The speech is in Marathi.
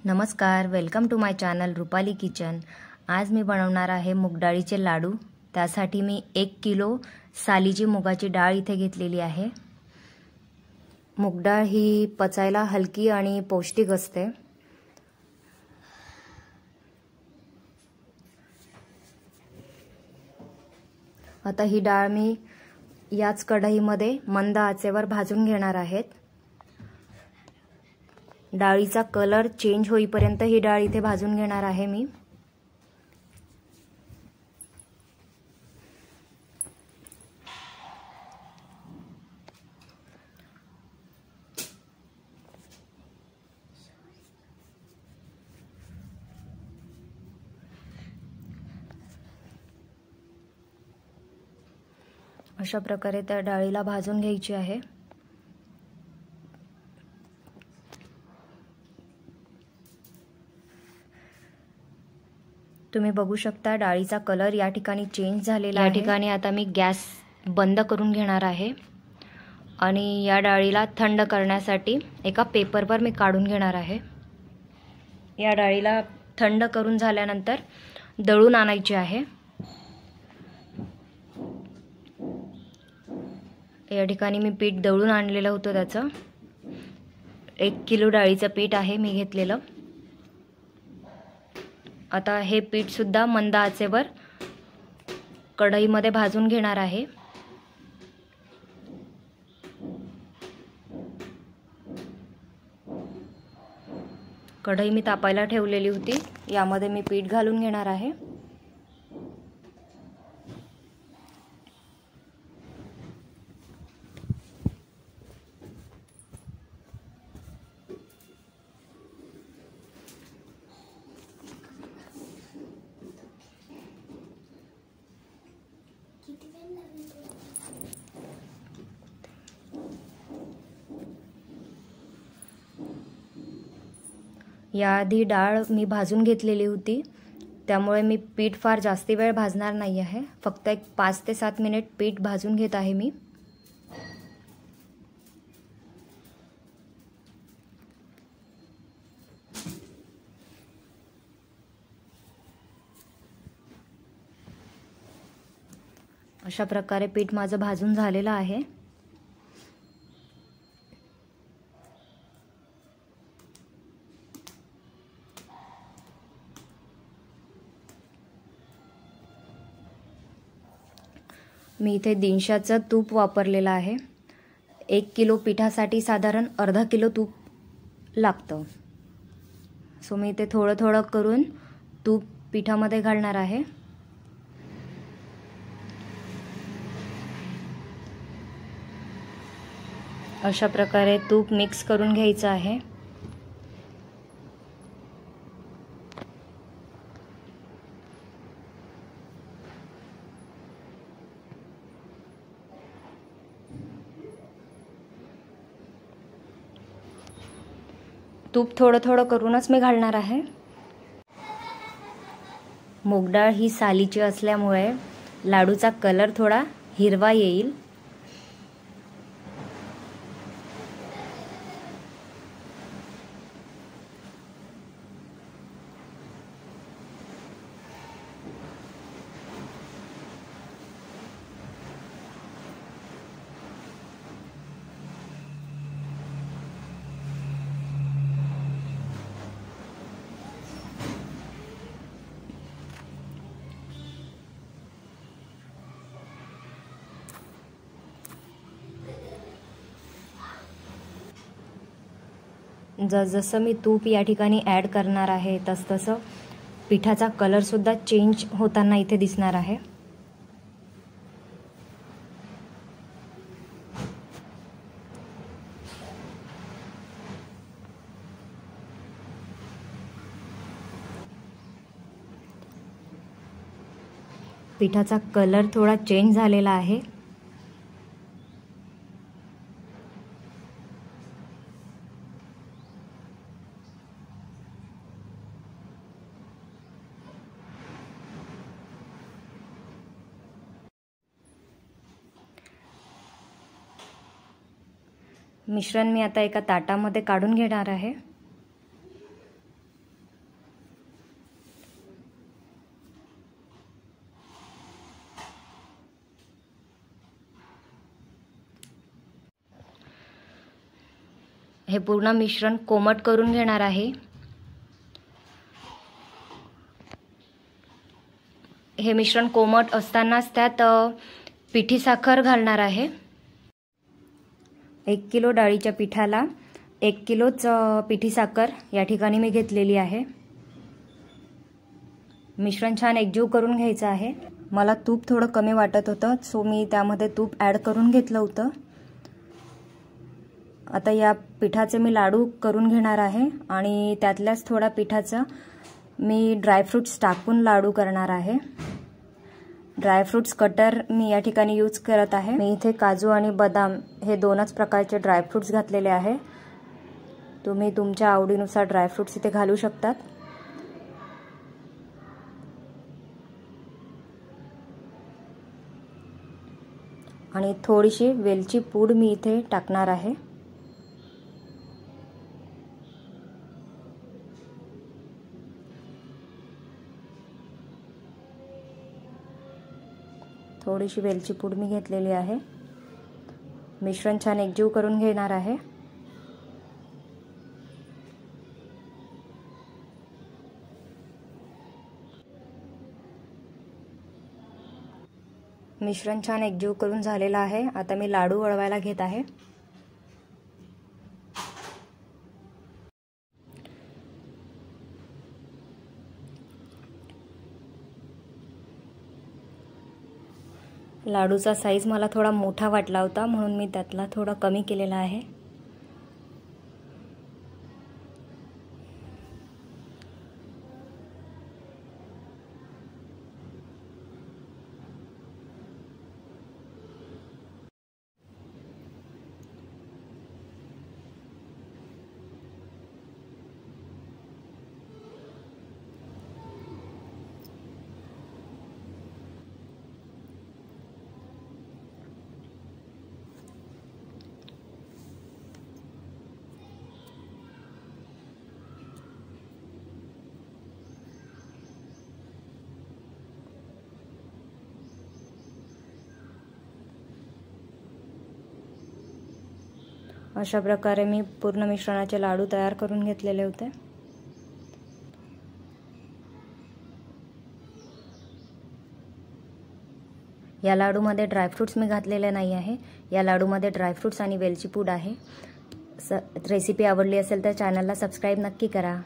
नमस्कार, welcome to my channel Rupali kitchen. आज मी बनवणार आहे मूग डाळीचे लाडू। त्यासाठी मी 1 किलो सालीची मुगाची डाळ इथे घेतलेली आहे। मूग डाळ ही पचायला हलकी आणि पौष्टिक असते। आता ही डाळ मी याच कढईमध्ये मंद आचेवर भाजून घेणार आहे। डाळीचा कलर चेंज होईपर्यंत ही डाळ इथे भाजून घेणार आहे मी। अशा प्रकारे त्या डाळीला भाजून घ्यायची आहे। तुम्ही बघू शकता डाळीचा कलर या ठिकाणी चेंज झालेला आहे। या ठिकाणी आता मी गॅस बंद करून घेणार आहे आणि या डाळीला थंड करण्यासाठी एका पेपरवर मी काढून घेणार आहे। या डाळीला थंड करून झाल्यानंतर दळून आणायची आहे। या ठिकाणी मी पीठ दळून आणलेलं होतं। त्याचं 1 किलो डाळीचं पीठ आहे मी घेतलेलं। आता हे पीठ सुद्धा मंद आचेवर कढईमध्ये भाजून घेणार आहे। कढई मी तापायला ठेवलेली होती, यामध्ये मी पीठ घालून घेणार आहे। याआधी डाळ मी भाजून घेतलेली होती, त्यामुळे मी पीठ फार जास्ती वेळ भाजणार नाही आहे। फक्त एक 5 ते 7 मिनिट पीठ भाजून घेत आहे मी। अशा प्रकारे पीठ माझं भाजून झालेलं आहे। मी इथे दिनशाचं तूप वापरलेलं आहे। 1 किलो पिठासाठी साधारण अर्धा किलो तूप लागतं। सो मी इथे थोडं थोडं करून तूप पिठामध्ये घालणार आहे। अशा प्रकारे तूप मिक्स करून घ्यायचं आहे। तूप थोडं थोडं करूनच मी घालणार आहे। मूग डाळ ही सालीची असल्यामुळे लाडूचा कलर थोडा हिरवा येईल। जसं मी तूप या ठिकाणी ॲड करणार आहे तसं पिठाचा कलर सुद्धा चेंज होताना इथे दिसणार आहे। पिठाचा कलर थोडा चेंज झालेला आहे। मिश्रण मी आता एका ताटामध्ये काढून घेणार आहे। हे पूर्ण मिश्रण कोमट करून घेणार आहे। हे मिश्रण कोमट असतानाच त्यात पिठी साखर घालणार आहे। 1 किलो डाळीच्या पिठाला 1 किलोच पिठी साखर या ठिकाणी मी घेतलेली आहे। मिश्रण छान एकजीव करून घ्यायचं आहे। मला तूप थोडं कमी वाटत होतं, सो मी त्यामध्ये तूप ॲड करून घेतलं होतं। आता या पिठाचे मी लाडू करून घेणार आहे आणि त्यातल्याच थोडा पिठाचा मी ड्रायफ्रूट्स टाकून लाडू करणार आहे। ड्रायफ्रूट्स कटर मी या ठिकाणी यूज करत आहे। मी इथे काजू आणि बदाम हे दोनच प्रकारचे ड्रायफ्रूट्स घातलेले आहे। तुम्ही तुमच्या आवडीनुसार ड्रायफ्रूट्स इथे घालू शकतात। आणि थोडीशी वेलची पूड मी इथे टाकणार आहे। थोडीशी वेलची पूड मी घेतलेली आहे। मिश्रण छान एकजीव करून घेणार आहे। मिश्रण छान एकजीव करून झालेलं आहे। आता मी लाडू वळवायला घेत आहे। लाडूचा साईज मला थोडा मोठा वाटला होता, म्हणून मी त्यातला थोडा कमी केलेला आहे। अशा प्रकारे मी पूर्ण मिश्रणाचे लाडू तयार करून घेतलेले होते। या लाडूमध्ये ड्रायफ्रूट्स मी घातलेले नाही आहे। या लाडूमध्ये ड्रायफ्रूट्स आणि वेलची पूड आहे। रेसिपी आवडली असेल तर चॅनलला सबस्क्राईब नक्की करा।